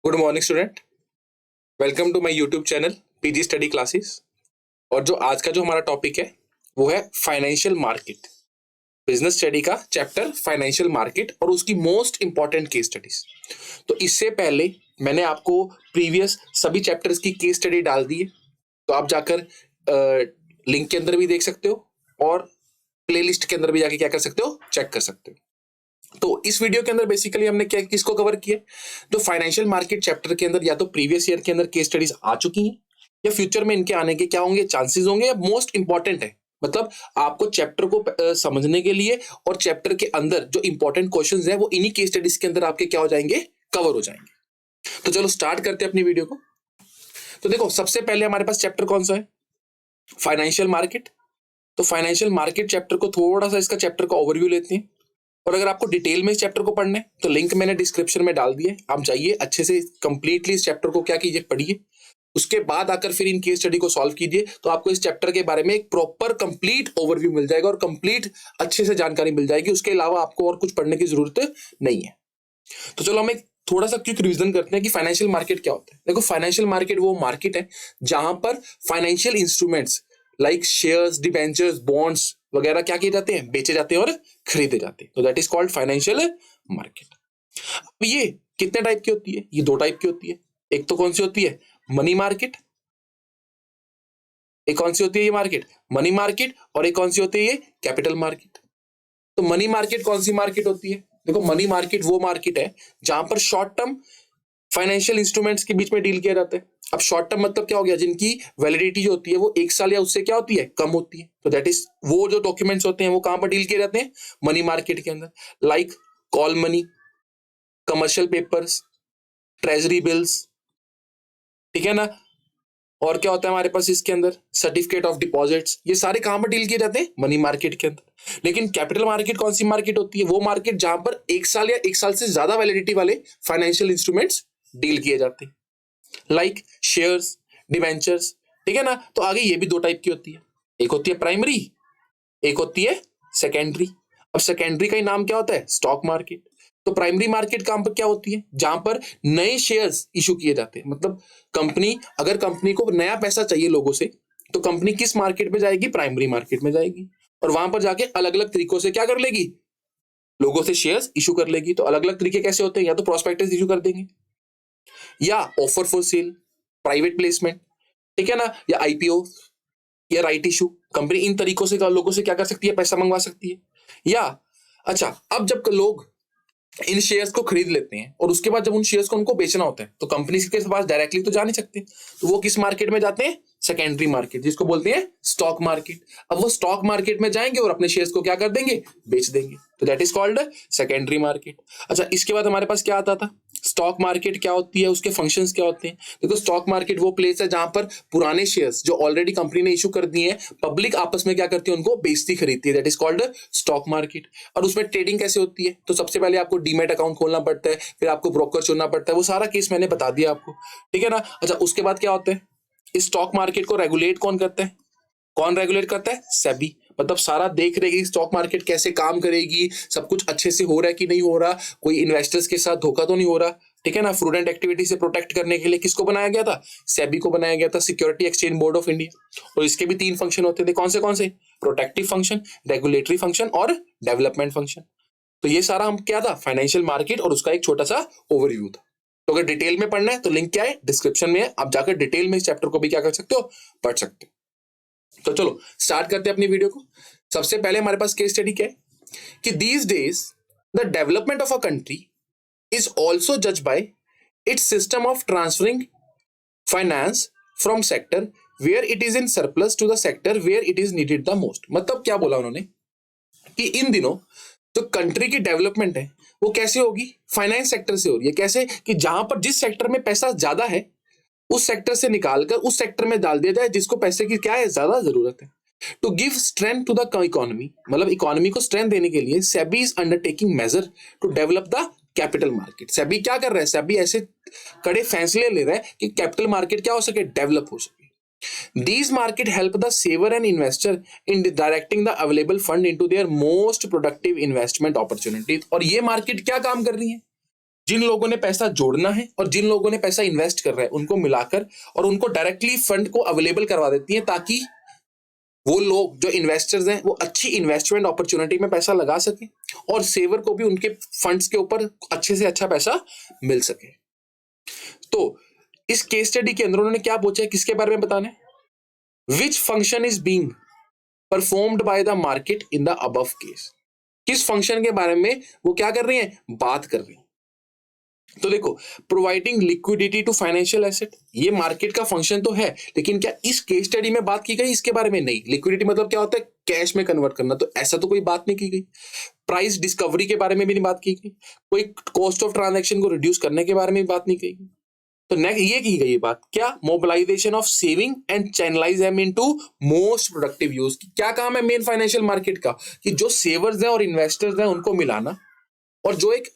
Good morning student, welcome to my YouTube channel PG study classes. और जो आज का हमारा टॉपिक है वो है फाइनेंशियल मार्केट, बिजनेस स्टडी का चैप्टर फाइनेंशियल मार्केट और उसकी मोस्ट इंपॉर्टेंट केस स्टडीज। तो इससे पहले मैंने आपको प्रीवियस सभी चैप्टर्स की केस स्टडी डाल दी है, तो आप जाकर लिंक के अंदर भी देख सकते हो और प्लेलिस्ट के अंदर भी जाके क्या कर सकते हो, चेक कर सकते हो। तो इस वीडियो के अंदर बेसिकली हमने क्या किसको कवर किया, जो फाइनेंशियल मार्केट चैप्टर के अंदर या तो प्रीवियस ईयर के अंदर केस स्टडीज आ चुकी हैं या फ्यूचर में इनके आने के क्या होंगे चांसेस होंगे, या मोस्ट इंपॉर्टेंट है मतलब आपको चैप्टर को समझने के लिए और चैप्टर के अंदर जो इंपॉर्टेंट क्वेश्चंस हैं वो इन्हीं केस स्टडीज के अंदर आपके क्या हो जाएंगे, कवर हो जाएंगे। तो चलो स्टार्ट करते हैं अपनी वीडियो को। तो देखो सबसे पहले हमारे पास चैप्टर कौन सा है, फाइनेंशियल मार्केट। तो फाइनेंशियल मार्केट चैप्टर को थोड़ा सा इसका चैप्टर का ओवरव्यू लेते हैं, और अगर आपको डिटेल में इस चैप्टर को पढ़ना है तो लिंक मैंने डिस्क्रिप्शन में डाल दिया है, आप जाइए अच्छे से कंप्लीटली इस चैप्टर को क्या कीजिए, पढ़िए। उसके बाद आकर फिर इन केस स्टडी को सॉल्व कीजिए, तो आपको इस चैप्टर के बारे में एक प्रॉपर कंप्लीट ओवरव्यू मिल जाएगा और कंप्लीट अच्छे से जानकारी मिल जाएगी। उसके अलावा आपको और कुछ पढ़ने की जरूरत नहीं है। तो चलो हम एक थोड़ा सा क्विक रिवीजन करते हैं कि फाइनेंशियल मार्केट क्या होता है। देखो फाइनेंशियल मार्केट वो मार्केट है जहां पर financial instruments like shares, debentures, bonds वगैरह क्या किए जाते हैं, बेचे जाते हैं और खरीदे जाते हैं। तो that is called financial market. अब ये कितने टाइप की होती है, ये दो टाइप की होती है। एक तो कौन सी होती है, मनी मार्केट। एक कौन सी होती है ये मार्केट, मनी मार्केट। और एक कौन सी होती है ये, कैपिटल मार्केट। तो मनी मार्केट कौन सी मार्केट होती है, देखो मनी मार्केट वो मार्केट है जहां पर शॉर्ट टर्म फाइनेंशियल इंस्ट्रूमेंट्स के बीच में डील किया जाता है। अब शॉर्ट टर्म मतलब क्या हो गया, जिनकी वैलिडिटी जो होती है वो 1 साल या उससे क्या होती है, कम होती है। तो दैट इज वो जो डॉक्यूमेंट्स होते हैं वो कहां पर डील किए जाते हैं, मनी मार्केट के अंदर। Like call money, commercial papers, treasury bills, ठीक है ना। और क्या होता है हमारे पास इसके अंदर, सर्टिफिकेट ऑफ डिपॉजिट्स, ये सारे कहां पर डील किए जाते हैं, मनी मार्केट के अंदर। लेकिन कैपिटल मार्केट कौन सी मार्केट होती है, वो मार्केट जहां पर 1 साल या 1 साल से ज्यादा वैलिडिटी वाले फाइनेंशियल इंस्ट्रूमेंट्स डील किए जाते हैं, लाइक शेयर्स, डिवेंचर्स, ठीक है ना। तो आगे ये भी दो टाइप की होती है, एक होती है प्राइमरी, एक होती है सेकेंडरी। अब सेकेंडरी का ही नाम क्या होता है, स्टॉक मार्केट। तो प्राइमरी मार्केट काम पर क्या होती है, जहां पर नए शेयर्स इशू किए जाते हैं। मतलब अगर कंपनी को नया पैसा चाहिए लोगों से, तो कंपनी किस मार्केट में जाएगी, प्राइमरी मार्केट में जाएगी, और वहां पर जाके अलग अलग तरीकों से क्या कर लेगी, लोगों से शेयर्स इशू कर लेगी। तो अलग अलग तरीके कैसे होते हैं, या तो प्रोस्पेक्टस इशू कर देंगे, या offer for sale, private placement, ठीक है ना, या आईपीओ या राइट इशू। कंपनी इन तरीकों से लोगों से क्या कर सकती है, पैसा मंगवा सकती है। या अच्छा, अब जब लोग इन शेयर्स को खरीद लेते हैं और उसके बाद जब उन शेयर्स को उनको बेचना होता है, तो कंपनी के पास डायरेक्टली तो जा नहीं सकते, तो वो किस मार्केट में जाते हैं, सेकेंडरी मार्केट, जिसको बोलते हैं स्टॉक मार्केट। अब वो स्टॉक मार्केट में जाएंगे और अपने शेयर्स को क्या कर देंगे, बेच देंगे। तो that is called secondary market. अच्छा, इसके बाद हमारे पास क्या आता था, स्टॉक मार्केट क्या होती है, उसके फंक्शंस क्या होते हैं। देखो स्टॉक मार्केट वो प्लेस है जहां पर पुराने शेयर्स जो ऑलरेडी कंपनी ने इशू कर दिए हैं, पब्लिक आपस में क्या करती है, उनको बेचती खरीदती है। That is called stock market. और उसमें ट्रेडिंग कैसे होती है, तो सबसे पहले आपको डीमैट अकाउंट खोलना पड़ता है, फिर आपको ब्रोकर चुनना पड़ता है, वो सारा केस मैंने बता दिया आपको, ठीक है ना। अच्छा, उसके बाद क्या होता है, इस स्टॉक मार्केट को रेगुलेट कौन करता है, कौन रेगुलेट करता है, सेबी। मतलब सारा देख रहेगी स्टॉक मार्केट कैसे काम करेगी, सब कुछ अच्छे से हो रहा है कि नहीं हो रहा, कोई इन्वेस्टर्स के साथ धोखा तो नहीं हो रहा, ठीक है ना। फ्रूडेंट एक्टिविटी से प्रोटेक्ट करने के लिए किसको बनाया गया था, सेबी को बनाया गया था, security exchange board of India. और इसके भी 3 फंक्शन होते थे, कौन से, प्रोटेक्टिव फंक्शन, रेगुलेटरी फंक्शन और डेवलपमेंट फंक्शन। तो ये सारा हम क्या था, फाइनेंशियल मार्केट और उसका एक छोटा सा ओवरव्यू था। तो अगर डिटेल में पढ़ना है तो लिंक क्या है, डिस्क्रिप्शन में है, आप जाकर डिटेल में इस चैप्टर को भी क्या कर सकते हो, पढ़ सकते हो। तो चलो स्टार्ट करते हैं अपनी वीडियो को। सबसे पहले हमारे पास केस स्टडी क्या है कि these days the development of a country is also जज by its system of transferring finance from sector where it is in surplus to the sector where it is needed the most. मतलब क्या बोला उन्होंने कि इन दिनों जो country की development है वो कैसे होगी, फाइनेंस सेक्टर से हो रही है। कैसे कि जहां पर जिस सेक्टर में पैसा ज्यादा है उस सेक्टर से निकालकर उस सेक्टर में डाल दिया जाए जिसको पैसे की क्या है, ज्यादा जरूरत है। To give strength to the economy, मतलब इकोनॉमी को स्ट्रेंथ देने के लिए SEBI is undertaking major to develop the capital market. SEBI क्या कर रहा है, सेबी ऐसे कड़े फैसले ले रहा है कि कैपिटल मार्केट क्या हो सके, डेवलप हो सके। These market help the saver and investor in directing the available fund into their most productive investment opportunities। और ये मार्केट क्या काम कर रही है, जिन लोगों ने पैसा जोड़ना है और जिन लोगों ने पैसा इन्वेस्ट कर रहे हैं उनको मिलाकर और उनको डायरेक्टली फंड को अवेलेबल करवा देती है, ताकि वो लोग जो इन्वेस्टर्स हैं वो अच्छी इन्वेस्टमेंट अपॉर्चुनिटी में पैसा लगा सके और सेवर को भी उनके फंड्स के ऊपर अच्छे से अच्छा पैसा मिल सके। तो इस केस स्टडी के अंदर उन्होंने क्या पूछा है, किसके बारे में बताना है? Which function is being performed by the market in the above case. किस फंक्शन के बारे में वो क्या कर रही हैं, बात कर रही हैं। तो देखो, providing liquidity to financial asset, ये मार्केट का फंक्शन तो है, लेकिन क्या इस केस स्टडी में बात की गई इसके बारे में? नहीं। लिक्विडिटी मतलब क्या होता है, कैश में कन्वर्ट करना, तो ऐसा तो कोई बात नहीं की गई। प्राइस डिस्कवरी के बारे में भी नहीं बात की गई, कोई कॉस्ट ऑफ ट्रांजैक्शन को रिड्यूस करने के बारे में भी बात नहीं की गई। तो नेक्स्ट ये की गई बात क्या, mobilisation of saving and channelise them into most productive use. क्या काम है मेन फाइनेंशियल मार्केट का, कि जो सेवर्स हैं और इन्वेस्टर्स हैं उनको मिलाना और जो एक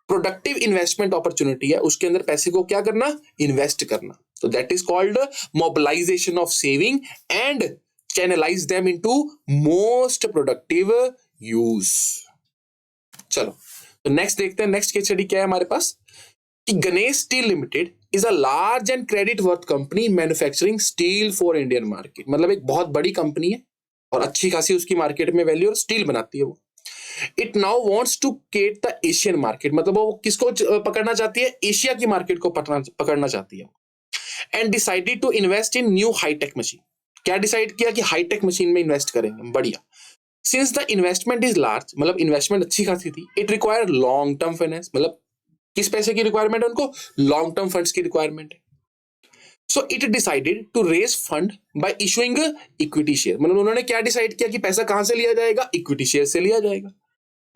प्रोडक्टिव इन्वेस्टमेंट अपॉर्चुनिटी है उसके अंदर पैसे को क्या करना, इन्वेस्ट करना। तो that is called mobilisation of saving and channelise them into most productive use. चलो तो नेक्स्ट देखते हैं, नेक्स्ट केस स्टडी क्या है हमारे पास, कि Ganesh steel limited is a large and credit worth company manufacturing steel for Indian market. मतलब एक बहुत बड़ी कंपनी है और अच्छी खासी उसकी मार्केट में वैल्यू और स्टील बनाती है वो। It now wants to cater the Asian market, मतलब वो किसको पकड़ना चाहती है, एशिया की मार्केट को पकड़ना चाहती है। And decided to invest in new high tech machine. क्या डिसाइड किया कि हाईटेक मशीन में इन्वेस्ट करेंगे, बढ़िया। Since the investment is large, मतलब इन्वेस्टमेंट अच्छी खासी थी, it require long term finance, मतलब किस पैसे की रिक्वायरमेंट है उनको, लॉन्ग टर्म फंड्स की रिक्वायरमेंट है। So it decided to raise fund by issuing equity share, मतलब उन्होंने क्या डिसाइड किया कि पैसा कहां से लिया जाएगा, इक्विटी शेयर से लिया जाएगा।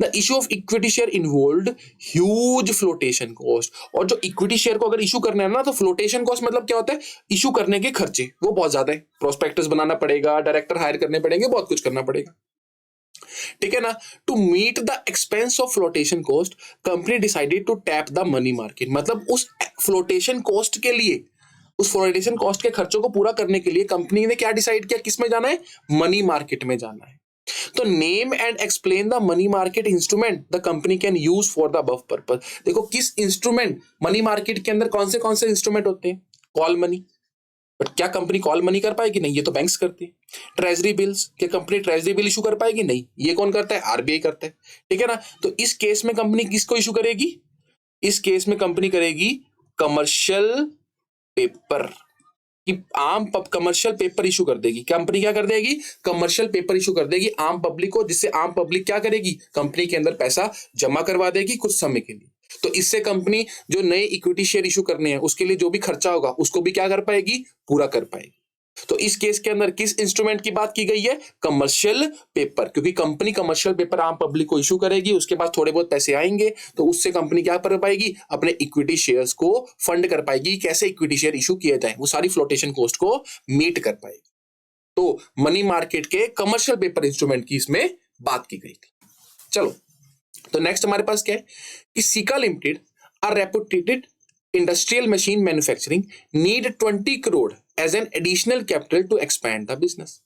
The issue of equity share involved huge flotation cost, और जो इक्विटी शेयर को अगर इशू करना है ना, तो फ्लोटेशन कॉस्ट मतलब क्या होता है, इशू करने के खर्चे, वो बहुत ज्यादा है। प्रोस्पेक्टस बनाना पड़ेगा, डायरेक्टर हायर करने पड़ेंगे, बहुत कुछ करना पड़ेगा, ठीक है ना। To meet the expense of flotation cost, company decided to tap the money market, मतलब उस फ्लोटेशन कॉस्ट के लिए, उस फ्लोटेशन कॉस्ट के खर्चों को पूरा करने के लिए कंपनी ने क्या डिसाइड किया, किस में जाना है, मनी मार्केट में जाना है। तो name and explain the money market instrument the company can use for the above purpose. देखो किस इंस्ट्रूमेंट, मनी मार्केट के अंदर कौन से इंस्ट्रूमेंट होते हैं, कॉल मनी, बट क्या कंपनी कॉल मनी कर पाएगी, नहीं, ये तो बैंक्स करती है। ट्रेजरी बिल्स, क्या कंपनी ट्रेजरी बिल इशू कर पाएगी, नहीं, ये कौन करता है, आरबीआई करता है, ठीक है ना। तो इस केस में कंपनी किसको इशू करेगी, इस केस में कंपनी करेगी कमर्शियल पेपर, कि कमर्शियल पेपर इशू कर देगी। कंपनी क्या कर देगी, कमर्शियल पेपर इशू कर देगी आम पब्लिक को, जिससे आम पब्लिक क्या करेगी, कंपनी के अंदर पैसा जमा करवा देगी कुछ समय के लिए। तो इससे कंपनी जो नए इक्विटी शेयर इशू करने हैं उसके लिए जो भी खर्चा होगा उसको भी क्या कर पाएगी, पूरा कर पाएगी। तो इस केस के अंदर किस इंस्ट्रूमेंट की बात की गई है, कमर्शियल पेपर, क्योंकि कंपनी कमर्शियल पेपर आम पब्लिक को इशू करेगी, उसके बाद थोड़े बहुत पैसे आएंगे तो उससे कंपनी क्या कर पाएगी, अपने इक्विटी शेयर्स को फंड कर पाएगी। कैसे इक्विटी शेयर इशू किए जाए, वो सारी फ्लोटेशन कॉस्ट को मीट कर पाएगी। तो मनी मार्केट के कमर्शियल पेपर इंस्ट्रूमेंट की इसमें बात की गई थी। चलो तो नेक्स्ट हमारे पास क्या है, कि Sika limited are reputed industrial machine manufacturing need 20 crore as an additional capital to expand the business.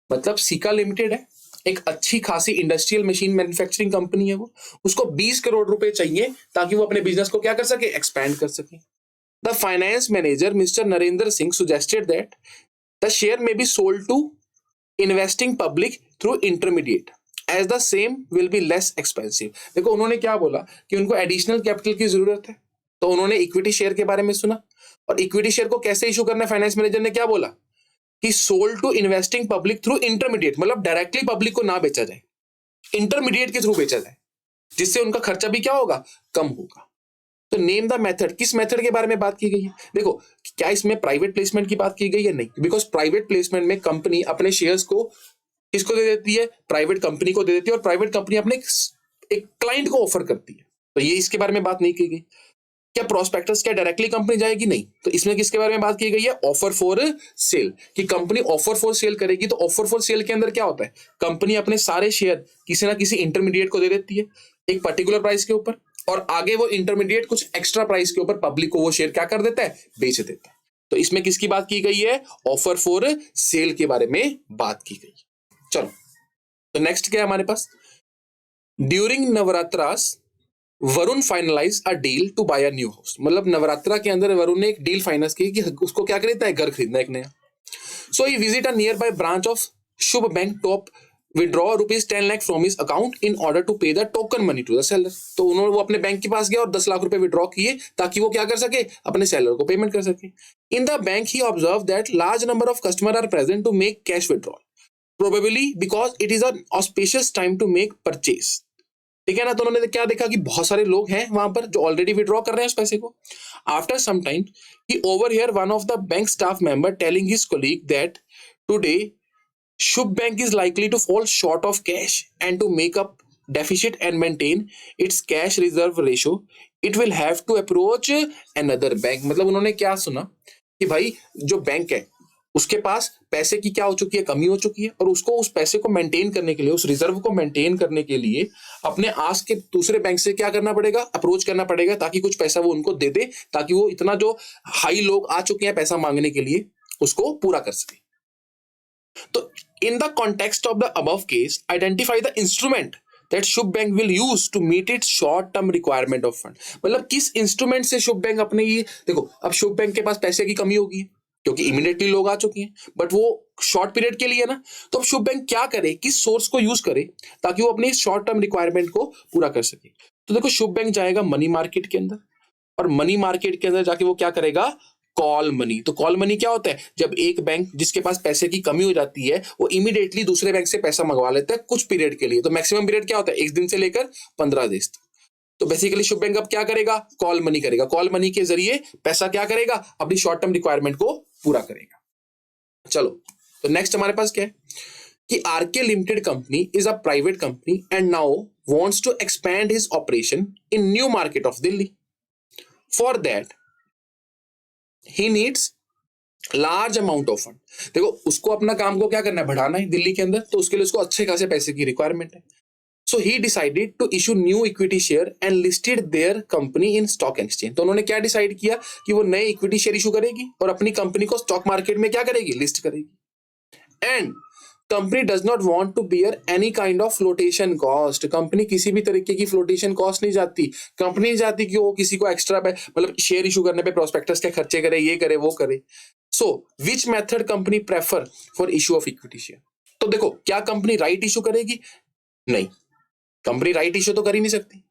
मतलब सिका लिमिटेड है, एक अच्छी खासी इंडस्ट्रियल मशीन मैन्युफैक्चरिंग कंपनी है, वो उसको 20 करोड़ रुपए चाहिए ताकि वो अपने बिजनेस को क्या कर सके, एक्सपैंड कर सके। The finance manager mister Narendra Singh suggested that the share may be sold to investing public through intermediate as the same will be less expensive. देखो उन्होंने क्या बोला कि उनको एडिशनल कैपिटल की जरूरत है, तो उन्होंने इक्विटी शेयर के बारे में सुना, और इक्विटी शेयर को कैसे इशू करना है, फाइनेंस मैनेजर ने क्या बोला कि sold to investing public through intermediate, मतलब डायरेक्टली पब्लिक को ना बेचा जाए, इंटरमीडिएट के थ्रू बेचा जाए, जिससे उनका खर्चा भी क्या होगा, कम होगा। तो नेम द मेथड, किस मेथड के बारे में बात की गई है, देखो क्या इसमें प्राइवेट प्लेसमेंट की बात की गई है, नहीं, बिकॉज प्राइवेट प्लेसमेंट में कंपनी अपने शेयर्स को किसको दे देती है, प्राइवेट कंपनी को दे देती है, और प्राइवेट कंपनी अपने एक क्लाइंट को ऑफर करती है। तो ये इसके बारे में बात नहीं की गई। क्या प्रोस्पेक्टस क्या डायरेक्टली कंपनी जाएगी, नहीं, तो इसमें किसके बारे में बात की गई है, ऑफर फॉर सेल, कि कंपनी ऑफर फॉर सेल करेगी। तो ऑफर फॉर सेल के अंदर क्या होता है, कंपनी अपने सारे शेयर किसी ना किसी इंटरमीडिएट को दे देती है एक पर्टिकुलर प्राइस के ऊपर, और आगे वो इंटरमीडिएट कुछ एक्स्ट्रा प्राइस के ऊपर पब्लिक को वो शेयर क्या कर देता है, बेच देता है। तो इसमें किसकी बात की गई है, ऑफर फॉर सेल के बारे में बात की गई। चलो तो नेक्स्ट क्या है हमारे पास, during Navratras Varun finalise a deal to buy a new house, मतलब नवरात्रा के अंदर वरुण ने एक डील फाइनेंस की कि उसको क्या खरीदना है, घर खरीदना है एक नया. So he visit a nearby branch of Shubh bank to withdraw ₹10 lakh from his account in order to pay the token money to the seller. तो उन्होंने वो अपने बैंक के पास गया और 10 लाख रुपए विड्रॉ किए ताकि वो क्या कर सके, अपने सेलर को पेमेंट कर सके. In the bank he observe that large number of customer are present to make cash withdrawal, probably because it is an auspicious time to make purchase. ठीक है ना. तो उन्होंने क्या देखा कि बहुत सारे लोग हैं वहां पर जो ऑलरेडी विड्रॉ कर रहे हैं उस पैसे को. After some time he overhear one of the bank staff member telling his colleague that today Shub Bank is likely to fall short of cash, and to make up deficit and maintain its cash reserve ratio, it will have to approach another bank. मतलब उन्होंने क्या सुना कि भाई जो bank है उसके पास पैसे की क्या हो चुकी है, कमी हो चुकी है, और उसको उस पैसे को मेंटेन करने के लिए, उस रिजर्व को मेंटेन करने के लिए अपने आस के दूसरे बैंक से क्या करना पड़ेगा, अप्रोच करना पड़ेगा, ताकि कुछ पैसा वो उनको दे दे, ताकि वो इतना जो हाई लोग आ चुके हैं पैसा मांगने के लिए उसको पूरा कर सके. तो in the context of the above case, identify the instrument that Shubh bank will use to meet its short term requirement of fund. मतलब किस इंस्ट्रूमेंट से शुभ बैंक अपने ये, देखो अब शुभ बैंक के पास पैसे की कमी होगी क्योंकि इमीडिएटली लोग आ चुके हैं, बट वो शॉर्ट पीरियड के लिए ना, तो अब शुभ बैंक क्या करे, किस सोर्स को यूज करे ताकि वो अपनी शॉर्ट टर्म रिक्वायरमेंट को पूरा कर सके. तो देखो शुभ बैंक जाएगा मनी मार्केट के अंदर, और मनी मार्केट के अंदर जाके वो क्या करेगा, कॉल मनी. तो कॉल मनी क्या होता है, जब एक बैंक जिसके पास पैसे की कमी हो जाती है वो इमीडिएटली दूसरे बैंक से पैसा मंगवा लेता है कुछ पीरियड के लिए. तो मैक्सिमम पीरियड क्या होता है, 1 दिन से लेकर 15 दिन तक. तो बेसिकली शुभ बैंक अब क्या करेगा, कॉल मनी करेगा. कॉल मनी के जरिए पैसा क्या करेगा, अपनी शॉर्ट टर्म रिक्वायरमेंट को पूरा करेगा. चलो, तो नेक्स्ट हमारे पास क्या है कि RK limited company is a private company and now wants to expand his operation in new market of Delhi. For that he needs large amount of fund. देखो उसको अपना काम को क्या करना है, बढ़ाना है दिल्ली के अंदर, तो उसके लिए उसको अच्छे खासे पैसे की रिक्वायरमेंट है. So he decided to issue new equity share and listed their company in stock exchange. तो उन्होंने क्या डिसाइड किया कि वो नए इक्विटी शेयर इशू करेगी और अपनी कंपनी को स्टॉक मार्केट में क्या करेगी, लिस्ट करेगी. And company does not want to bear any kind of flotation cost. Company किसी भी तरीके की फ्लोटेशन कॉस्ट नहीं चाहती. कंपनी नहीं चाहती कि वो किसी को एक्स्ट्रा मतलब शेयर इशू करने पे प्रोस्पेक्टस के खर्चे करे, ये करे वो करे. So which method company prefer for issue of equity share. तो देखो क्या कंपनी राइट इशू करेगी, नहीं, कंपनी राइट इशू तो कर ही नहीं सकती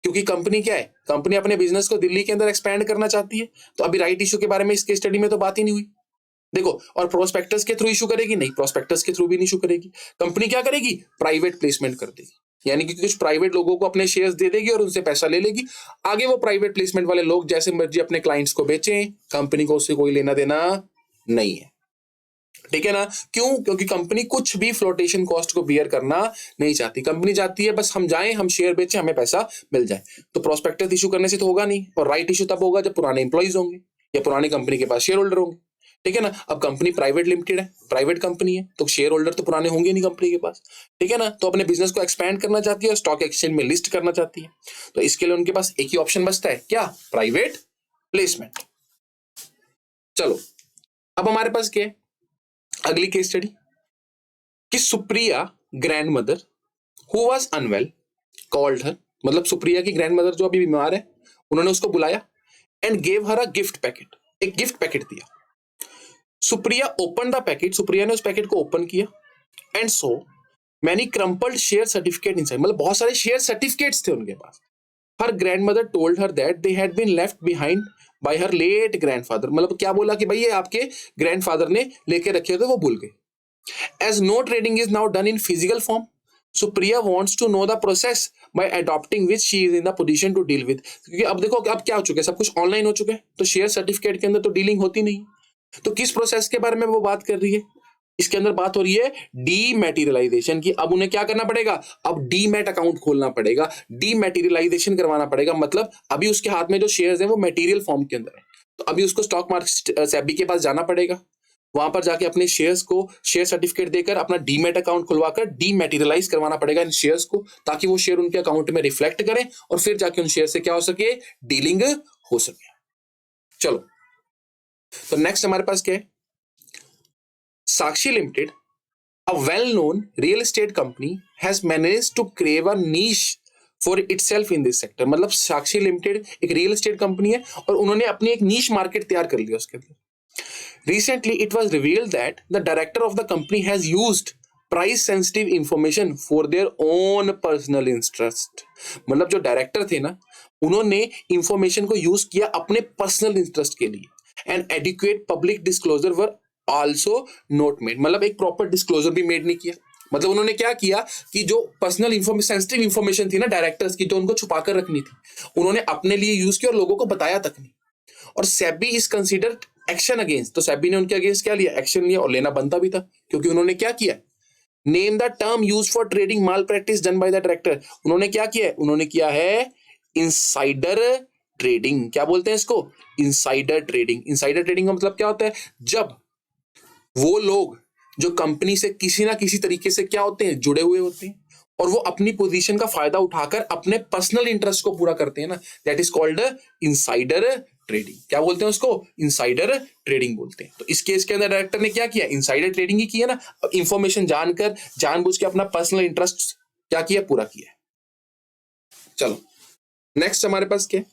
क्योंकि कंपनी क्या है, कंपनी अपने बिजनेस को दिल्ली के अंदर एक्सपैंड करना चाहती है. तो अभी राइट इशू के बारे में इसके स्टडी में तो बात ही नहीं हुई. देखो, और प्रोस्पेक्टस के थ्रू इशू करेगी, नहीं, प्रोस्पेक्टस के थ्रू भी नहीं इशू करेगी. कंपनी क्या करेगी, प्राइवेट प्लेसमेंट कर देगी, यानी कि कुछ प्राइवेट लोगों को अपने शेयर्स दे देगी और उनसे पैसा ले लेगी. आगे वो प्राइवेट प्लेसमेंट वाले लोग जैसे मर्जी अपने क्लाइंट्स को बेचें, कंपनी को उससे कोई लेना देना नहीं है. ठीक है ना. क्यों, क्योंकि कंपनी कुछ भी फ्लोटेशन कॉस्ट को बियर करना नहीं चाहती. कंपनी चाहती है बस हम जाएं, हम शेयर बेचें, हमें पैसा मिल जाए. तो प्रोस्पेक्टस इशू करने से तो होगा नहीं, और राइट इशू तब होगा जब पुराने एम्प्लॉइज होंगे या पुरानी कंपनी के पास शेयर होल्डर होंगे. ठीक है ना. अब कंपनी प्राइवेट लिमिटेड है, प्राइवेट कंपनी है, तो शेयर होल्डर तो पुराने होंगे नहीं कंपनी के पास. ठीक है ना. तो अपने बिजनेस को एक्सपैंड करना चाहती है और स्टॉक एक्सचेंज में लिस्ट करना चाहती है. तो इसके लिए उनके पास एक ही ऑप्शन बचता है, क्या, प्राइवेट प्लेसमेंट. चलो, अब हमारे पास क्या है, अगली केस स्टडी कि Supriya grandmother who was unwell called her. मतलब सुप्रिया की ग्रैंड मदर जो अभी बीमार है, उन्होंने उसको बुलाया and gave her a gift packet. एक गिफ्ट पैकेट दिया. Supriya open the packet. Supriya ने उस पैकेट को ओपन किया and so many crumpled share certificate inside. मतलब बहुत सारे शेयर सर्टिफिकेट्स थे उनके पास. Her grandmother told her that they had been left behind by her late grandfather. मतलब क्या बोला कि भाई ये आपके ग्रैंडफादर ने लेके रखे थे, वो भूल गए. As no trading is now done in physical form, Supriya wants to know the process by adopting which she is in the position to deal with. क्योंकि अब देखो अब क्या हो चुका है, सब कुछ ऑनलाइन हो चुका है, तो शेयर सर्टिफिकेट के अंदर तो डीलिंग होती नहीं. तो किस प्रोसेस के बारे में वो बात कर रही है, इसके अंदर बात हो रही है डीमैटेरियलाइजेशन की. अब उन्हें क्या करना पड़ेगा, अब डीमैट अकाउंट खोलना पड़ेगा, डीमैटेरियलाइजेशन करवाना पड़ेगा. मतलब अभी उसके हाथ में जो शेयर्स हैं वो मटेरियल फॉर्म के अंदर है, तो अभी उसको स्टॉक मार्केट सेबी के पास जाना पड़ेगा. वहां पर जाके अपने शेयर्स को शेयर सर्टिफिकेट देकर अपना डीमैट अकाउंट खुलवाकर डीमैटेरियलाइज करवाना पड़ेगा इन शेयर्स को, ताकि वो शेयर उनके अकाउंट में रिफ्लेक्ट करें और फिर जाके उन शेयर से क्या हो सके, डीलिंग हो सके. चलो, तो नेक्स्ट हमारे पास क्या है, साक्षी limited, a well-known real estate company, has managed to crave a niche for itself in this sector. मतलब साक्षी लिमिटेड एक रियल एस्टेट कंपनी है और उन्होंने अपनी एक नीश मार्केट तैयार कर लिया उसके अंदर। Recently it was revealed that the director of the company has used price sensitive information for their own personal interest. मतलब जो डायरेक्टर थे ना, उन्होंने इंफॉर्मेशन को यूज किया अपने पर्सनल इंटरेस्ट के लिए। And adequate public disclosure were also not made. मतलब एक प्रॉपर डिस्क्लोजर भी मेड नहीं किया। मतलब उन्होंने क्या किया कि जो पर्सनल इंफॉर्मेशन, सेंसिटिव इंफॉर्मेशन थी ना डायरेक्टर्स की, जो उनको छुपा कर रखनी थी, उन्होंने अपने लिए यूज किया और लोगों को बताया तक नहीं। और SEBI is considered action against. तो सेबी ने उनके अगेंस्ट क्या लिया? एक्शन लिया, और लेना बनता भी था, क्योंकि उन्होंने क्या किया? Name the term use for trading mall practice done by the director. उन्होंने क्या किया है? उन्होंने किया है इनसाइडर ट्रेडिंग। क्या बोलते हैं इसको? Insider trading. इनसाइडर ट्रेडिंग का मतलब क्या होता है? जब वो लोग जो कंपनी से किसी ना किसी तरीके से क्या होते हैं? जुड़े हुए होते हैं, और वो अपनी पोजीशन का फायदा उठाकर अपने पर्सनल इंटरेस्ट को पूरा करते हैं ना, that is called insider trading. क्या बोलते हैं उसको? इनसाइडर ट्रेडिंग बोलते हैं। तो इस केस के अंदर डायरेक्टर ने क्या किया? इनसाइडर ट्रेडिंग ही किया ना, इंफॉर्मेशन जानकर जानबूझ के अपना पर्सनल इंटरेस्ट क्या किया? पूरा किया। चलो नेक्स्ट हमारे पास क्या है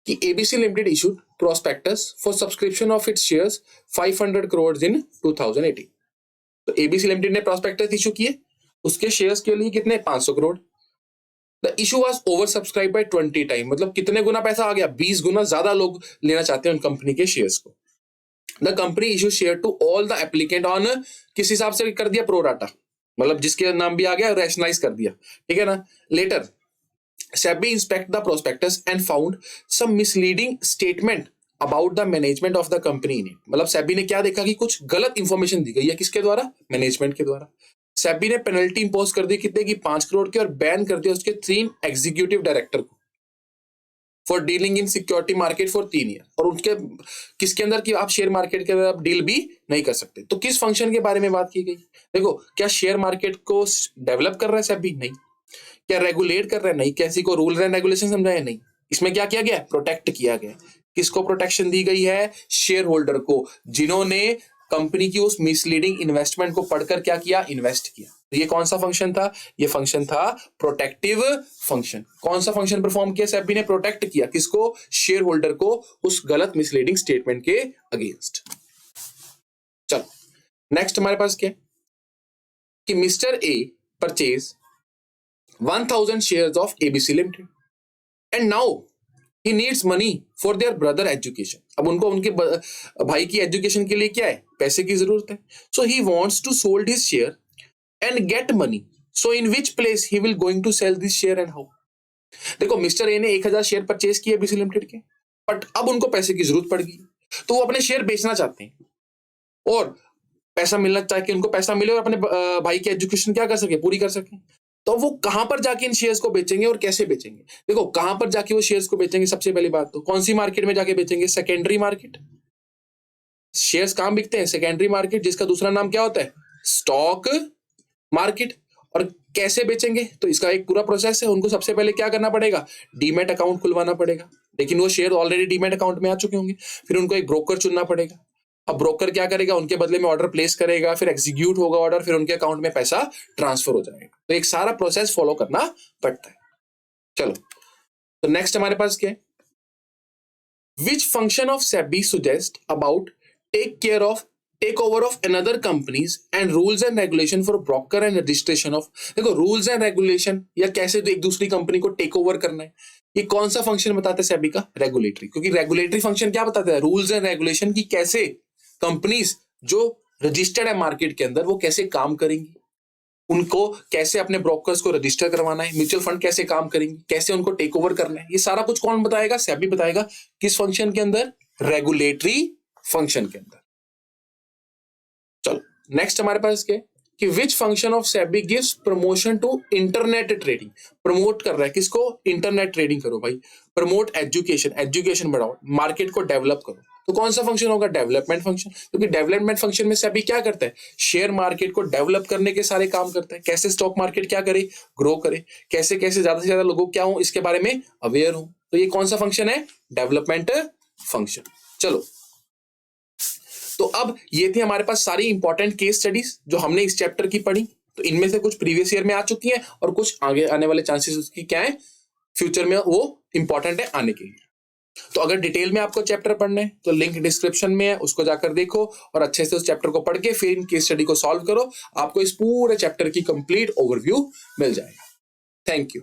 कि ABC limited issued prospectus for subscription of its shares 500 crore in 2018। तो एबीसी लिमिटेड ने प्रोस्पेक्टस इशू किए, उसके शेयर्स के लिए कितने? 500 crore. The issue was over subscribe by 20 time. मतलब कितने गुना पैसा आ गया? 20 गुना ज्यादा लोग लेना चाहते हैं उन कंपनी के शेयर्स को। The company issue share to all the applicant on, किस हिसाब से कर दिया? प्रोराटा। मतलब जिसके नाम भी आ गया रैशनलाइज कर दिया, ठीक है ना। Later SEBI inspect the prospectus and found some misleading statement about the management of the company in it। मतलब SEBI ने क्या देखा कि कुछ गलत इंफॉर्मेशन दी गई है, किसके द्वारा? मैनेजमेंट के द्वारा। SEBI ने पेनल्टी इंपोज कर दी कितने की? 5 करोड़ की, और बैन कर दिया उसके 3 एग्जीक्यूटिव डायरेक्टर को for dealing in security market for 3 year. और उनके किसके अंदर की? आप शेयर मार्केट के अंदर आप डील भी नहीं कर सकते। तो किस फंक्शन के बारे में बात की गई? देखो, क्या शेयर मार्केट को डेवलप कर रहा है SEBI? नहीं। क्या रेगुलेट कर रहे हैं? नहीं। किसी को रूल एंड रेगुलेशन समझाया? नहीं। इसमें क्या किया गया? प्रोटेक्ट किया गया। किसको प्रोटेक्शन दी गई है? शेयर होल्डर को, जिन्होंने कंपनी की उस मिसलीडिंग इन्वेस्टमेंट को पढ़कर क्या किया? इन्वेस्ट किया। तो ये कौन सा फंक्शन था? ये फंक्शन था प्रोटेक्टिव फंक्शन। कौन सा फंक्शन परफॉर्म किया सेबी ने? प्रोटेक्ट किया। किसको? शेयर होल्डर को, उस गलत मिसलीडिंग स्टेटमेंट के अगेंस्ट। चलो नेक्स्ट हमारे पास क्या कि mister A purchase 1000 shares of ABC Limited and now he needs money for their brother education। अब उनको उनके भाई की एजुकेशन के लिए क्या है? पैसे की जरूरत है। So he wants to sold his share and get money। So in which place he will going to sell this share and how? देखो, मिस्टर ए ने 1000 शेयर परचेज किए एबीसी लिमिटेड के, बट अब उनको पैसे की जरूरत पड़ गई, तो वो अपने शेयर बेचना चाहते हैं और पैसा मिलना चाहिए कि उनको पैसा मिले और अपने भाई की एजुकेशन क्या कर सके? पूरी कर सके। तो वो कहां पर जाके इन शेयर्स को बेचेंगे और कैसे बेचेंगे? देखो, कहां पर जाके वो शेयर्स को बेचेंगे? सबसे पहली बात तो कौन सी मार्केट में जाके बेचेंगे? Secondary market. शेयर्स कहां बिकते हैं? सेकेंडरी मार्केट, जिसका दूसरा नाम क्या होता है? Stock market. और कैसे बेचेंगे? तो इसका एक पूरा प्रोसेस है। उनको सबसे पहले क्या करना पड़ेगा? डीमैट अकाउंट खुलवाना पड़ेगा, लेकिन वो शेयर ऑलरेडी डीमैट अकाउंट में आ चुके होंगे। फिर उनको एक ब्रोकर चुनना पड़ेगा। अब ब्रोकर क्या करेगा? उनके बदले में ऑर्डर प्लेस करेगा, फिर एग्जीक्यूट होगा ऑर्डर, फिर उनके अकाउंट में पैसा ट्रांसफर हो जाएगा। तो एक सारा प्रोसेस फॉलो करना पड़ता है। चलो, तो नेक्स्ट हमारे पास क्या है? विच function of SEBI suggest about tech over of another companies and rules and regulation for broker and registration of. देखो, रूल्स एंड रेगुलेशन या कैसे एक दूसरी कंपनी को टेक ओवर करना है, ये कौन सा फंक्शन बताते हैं सेबी का? रेगुलेटरी। क्योंकि रेगुलेटरी फंक्शन क्या बताता है? रूल्स एंड रेगुलेशन की कैसे कंपनीज जो रजिस्टर्ड है मार्केट के अंदर वो कैसे काम करेंगी, उनको कैसे अपने ब्रोकर्स को रजिस्टर करवाना है, म्यूचुअल फंड कैसे काम करेंगी, कैसे उनको टेक ओवर करना है, ये सारा कुछ कौन बताएगा? सेबी बताएगा। किस फंक्शन के अंदर? रेगुलेटरी फंक्शन के अंदर। चलो नेक्स्ट हमारे पास क्या है कि which function of SEBI gives promotion to internet trading. Promote कर रहा है किसको? इंटरनेट ट्रेडिंग करो भाई। प्रमोट एजुकेशन, एजुकेशन बढ़ाओ, मार्केट को डेवलप करो। तो कौन सा फंक्शन होगा? Development function. क्योंकि डेवलपमेंट फंक्शन में सेबी क्या करता है? शेयर मार्केट को डेवलप करने के सारे काम करता है। कैसे स्टॉक मार्केट क्या करे? ग्रो करे। कैसे कैसे ज्यादा से ज्यादा लोगों क्या हो इसके बारे में अवेयर हो। तो ये कौन सा फंक्शन है? Development function. चलो, तो अब ये थी हमारे पास सारी इंपॉर्टेंट केस स्टडीज जो हमने इस चैप्टर की पढ़ी। तो तो इनमें से कुछ प्रीवियस ईयर में आ चुकी हैं और कुछ आगे आने वाले चांसेस उसकी क्या है, फ्यूचर में वो इंपॉर्टेंट है आने के लिए। तो अगर डिटेल में आपको चैप्टर पढ़ना है तो लिंक डिस्क्रिप्शन में है, उसको जाकर देखो और अच्छे से उस चैप्टर को पढ़ के फिर इन केस स्टडी को सॉल्व करो, आपको इस पूरे चैप्टर की कंप्लीट ओवरव्यू मिल जाएगा। Thank you.